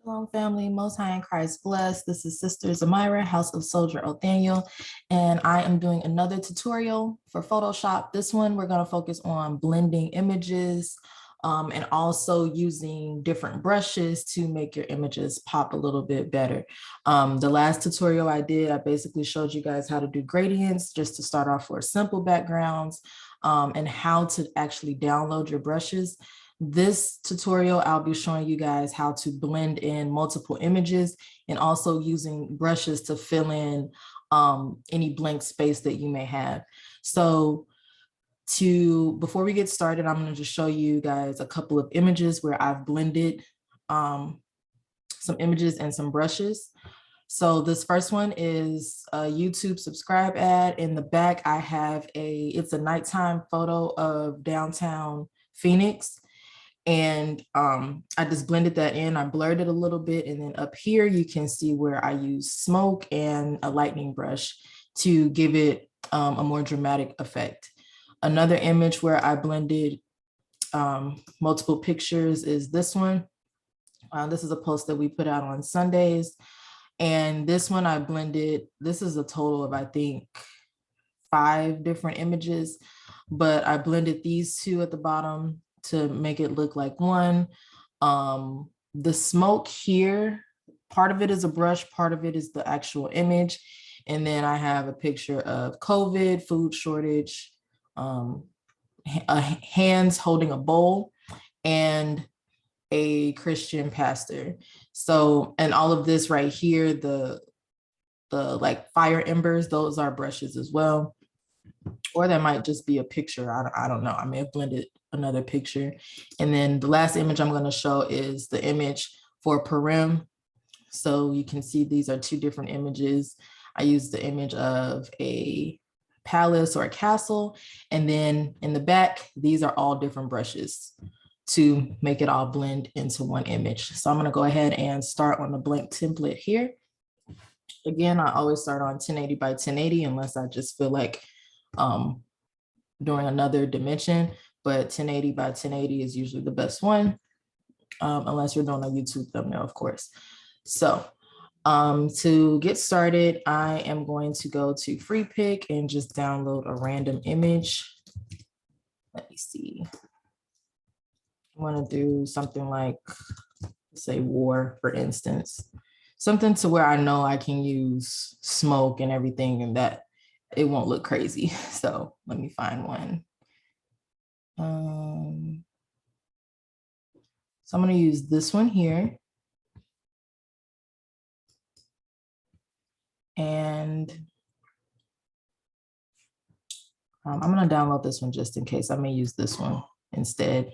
Shalom, family. Most High in Christ bless. This is Sister Zamira, House of Soldier Othaniel, and I am doing another tutorial for Photoshop. This one, we're going to focus on blending images and also using different brushes to make your images pop a little bit better. The last tutorial I did, I basically showed you guys how to do gradients just to start off for simple backgrounds and how to actually download your brushes. This tutorial, I'll be showing you guys how to blend in multiple images and also using brushes to fill in any blank space that you may have. So before we get started, I'm going to just show you guys a couple of images where I've blended some images and some brushes. So this first one is a YouTube subscribe ad. In the back, I have it's a nighttime photo of downtown Phoenix. And I just blended that in. I blurred it a little bit. And then up here, you can see where I use smoke and a lightning brush to give it a more dramatic effect. Another image where I blended multiple pictures is this one. This is a post that we put out on Sundays. And this one I blended, this is a total of, I think, 5 different images, but I blended these 2 at the bottom to make it look like one. The smoke here, part of it is a brush, part of it is the actual image. And then I have a picture of COVID, food shortage, hands holding a bowl, and a Christian pastor. So, and all of this right here, the like fire embers, those are brushes as well. Or that might just be a picture. I don't know. I may have blended another picture. And then the last image I'm going to show is the image for Purim. So you can see these are 2 different images. I used the image of a palace or a castle. And then in the back, these are all different brushes to make it all blend into one image. So I'm going to go ahead and start on the blank template here. Again, I always start on 1080 by 1080 unless I just feel like doing another dimension, but 1080 by 1080 is usually the best one, unless you're doing a YouTube thumbnail, of course. So to get started, I am going to go to Freepik and just download a random image. Let me see. I want to do something like, say, war, for instance, something to where I know I can use smoke and everything and that it won't look crazy. So let me find one. So I'm going to use this one here. And I'm going to download this one just in case. I may use this one instead.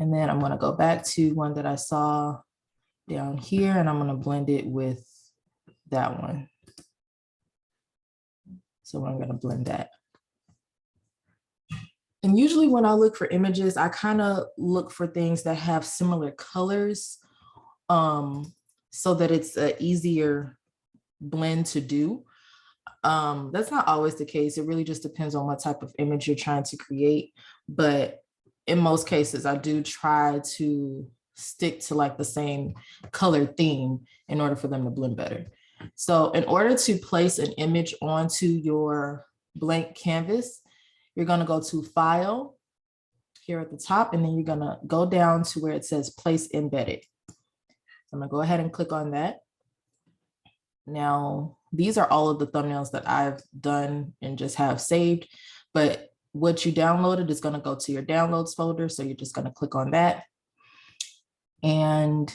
And then I'm going to go back to one that I saw down here, and I'm going to blend it with that one. So I'm going to blend that. And usually when I look for images, I kind of look for things that have similar colors so that it's an easier blend to do. That's not always the case. It really just depends on what type of image you're trying to create. But in most cases, I do try to stick to like the same color theme in order for them to blend better. So in order to place an image onto your blank canvas, you're going to go to File here at the top, and then you're going to go down to where it says Place Embedded. I'm going to go ahead and click on that. Now, these are all of the thumbnails that I've done and just have saved, but what you downloaded is going to go to your downloads folder. So you're just going to click on that. And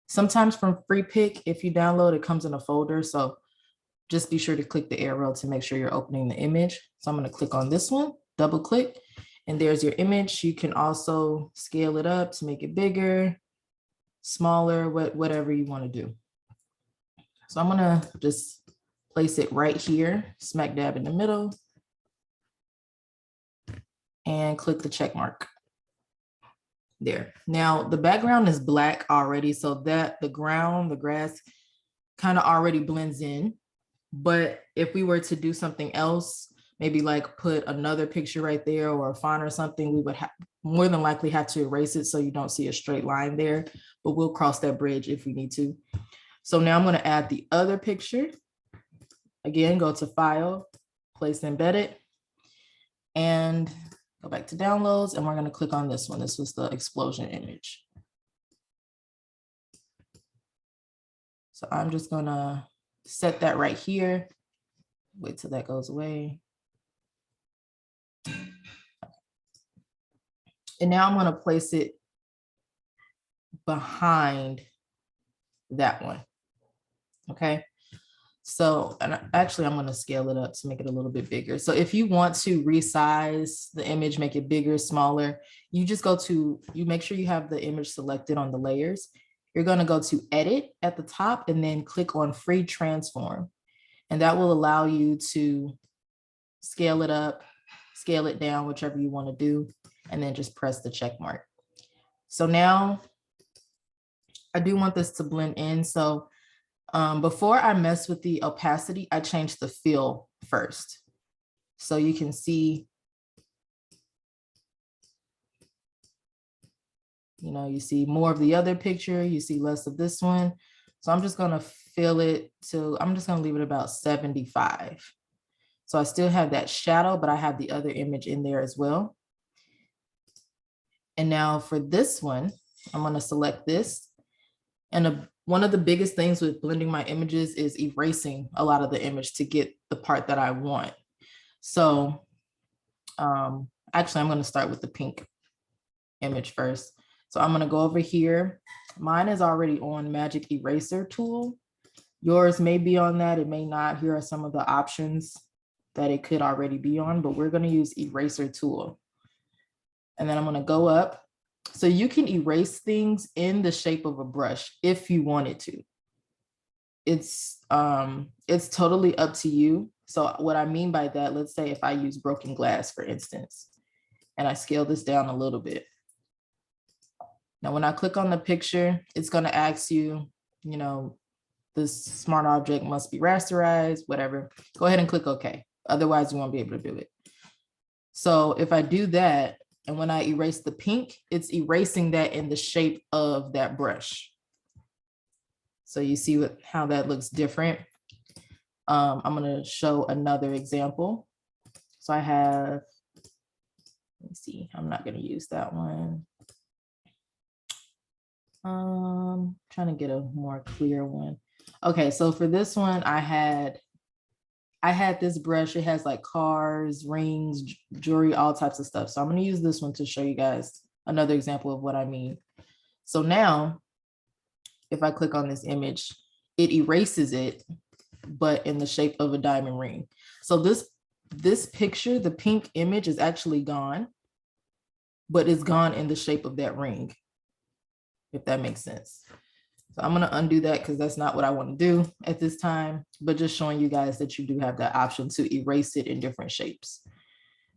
sometimes from Freepik, if you download, it comes in a folder. So just be sure to click the arrow to make sure you're opening the image. So I'm going to click on this one, double click, and there's your image. You can also scale it up to make it bigger, smaller, whatever you want to do. So I'm going to just place it right here, smack dab in the middle, and click the check mark. There. Now the background is black already, so that the grass kind of already blends in. But if we were to do something else, maybe like put another picture right there or a font or something, we would more than likely have to erase it so you don't see a straight line there, but we'll cross that bridge if we need to. So now I'm going to add the other picture. Again, go to File, Place Embedded, and go back to Downloads, and we're going to click on this one. This was the explosion image. So I'm just going to set that right here. Wait till that goes away. And now I'm going to place it behind that one. Okay. So, and actually I'm going to scale it up to make it a little bit bigger. So if you want to resize the image, make it bigger, smaller, you just go to, you make sure you have the image selected on the layers. You're going to go to Edit at the top and then click on Free Transform. And that will allow you to scale it up, scale it down, whichever you want to do, and then just press the check mark. So now I do want this to blend in. So before I mess with the opacity, I changed the fill first. So you can see, you see more of the other picture, you see less of this one. So I'm just going to fill it to, I'm just going to leave it about 75. So I still have that shadow, but I have the other image in there as well. And now for this one, I'm going to select this. And one of the biggest things with blending my images is erasing a lot of the image to get the part that I want. So actually, I'm going to start with the pink image first. So I'm going to go over here. Mine is already on Magic Eraser tool. Yours may be on that. It may not. Here are some of the options that it could already be on, but we're going to use Eraser tool. And then I'm going to go up. So you can erase things in the shape of a brush if you wanted to. It's totally up to you. So what I mean by that, let's say if I use broken glass, for instance, and I scale this down a little bit. Now, when I click on the picture, it's going to ask you, this smart object must be rasterized, whatever. Go ahead and click OK. Otherwise, you won't be able to do it. So if I do that, and when I erase the pink, it's erasing that in the shape of that brush. So you see how that looks different. I'm going to show another example. So I have, let me see, I'm not going to use that one. Trying to get a more clear one. Okay, so for this one, I had this brush. It has like cars, rings, jewelry, all types of stuff. So I'm going to use this one to show you guys another example of what I mean. So now, if I click on this image, it erases it, but in the shape of a diamond ring. So this picture, the pink image, is actually gone, but it's gone in the shape of that ring, if that makes sense. So I'm going to undo that because that's not what I want to do at this time, but just showing you guys that you do have that option to erase it in different shapes.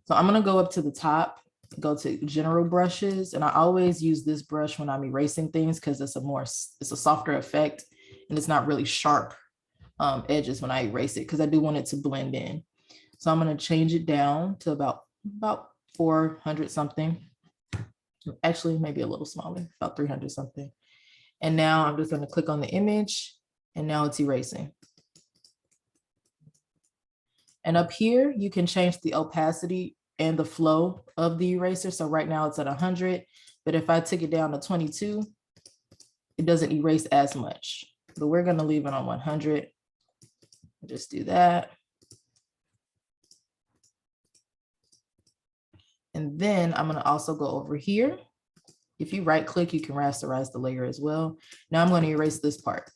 So I'm going to go up to the top, go to general brushes. And I always use this brush when I'm erasing things because it's a softer effect and it's not really sharp edges when I erase it because I do want it to blend in. So I'm going to change it down to about 400 something. Actually, maybe a little smaller, about 300 something. And now I'm just going to click on the image and now it's erasing. And up here, you can change the opacity and the flow of the eraser. So right now it's at 100, but if I took it down to 22, it doesn't erase as much. But we're going to leave it on 100. Just do that. And then I'm going to also go over here. If you right click, you can rasterize the layer as well. Now I'm going to erase this part.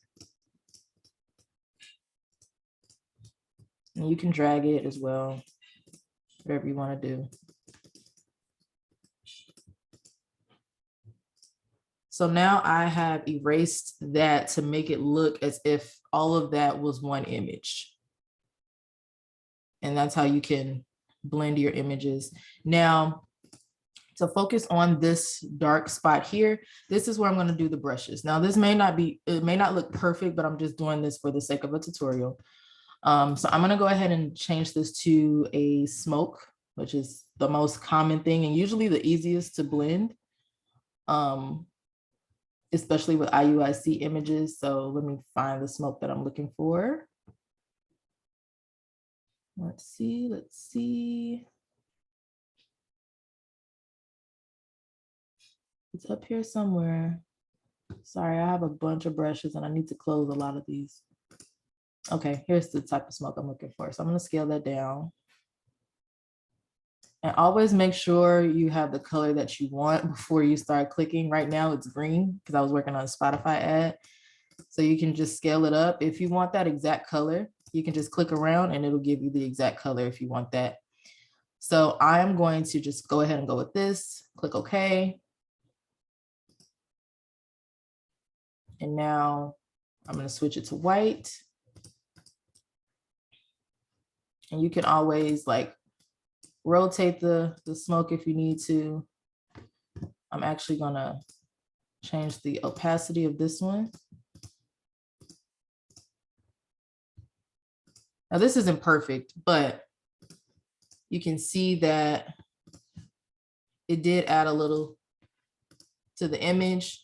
And you can drag it as well, whatever you want to do. So now I have erased that to make it look as if all of that was one image. And that's how you can blend your images. Now, to focus on this dark spot here, this is where I'm going to do the brushes. Now, this may not look perfect, but I'm just doing this for the sake of a tutorial. So I'm going to go ahead and change this to a smoke, which is the most common thing and usually the easiest to blend, especially with IUIC images. So let me find the smoke that I'm looking for. Let's see. It's up here somewhere. Sorry, I have a bunch of brushes and I need to close a lot of these. Okay, here's the type of smoke I'm looking for. So I'm gonna scale that down. And always make sure you have the color that you want before you start clicking. Right now it's green because I was working on a Spotify ad. So you can just scale it up. If you want that exact color, you can just click around and it'll give you the exact color if you want that. So I'm going to just go ahead and go with this, click OK. And now I'm going to switch it to white. And you can always like rotate the smoke if you need to. I'm actually going to change the opacity of this one. Now this isn't perfect, but you can see that it did add a little to the image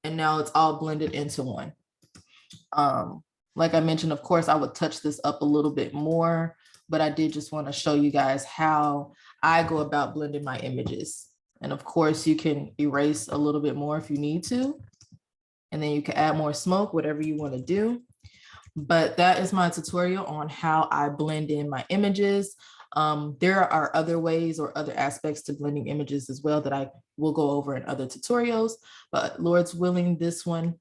and now it's all blended into one. Like I mentioned, of course, I would touch this up a little bit more, but I did just want to show you guys how I go about blending my images. And of course, you can erase a little bit more if you need to, and then you can add more smoke, whatever you want to do. But that is my tutorial on how I blend in my images. There are other ways or other aspects to blending images as well that I will go over in other tutorials, but Lord's willing, this one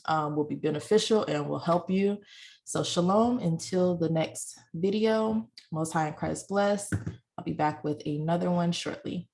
will be beneficial and will help you. So shalom until the next video. Most High in Christ bless. I'll be back with another one shortly.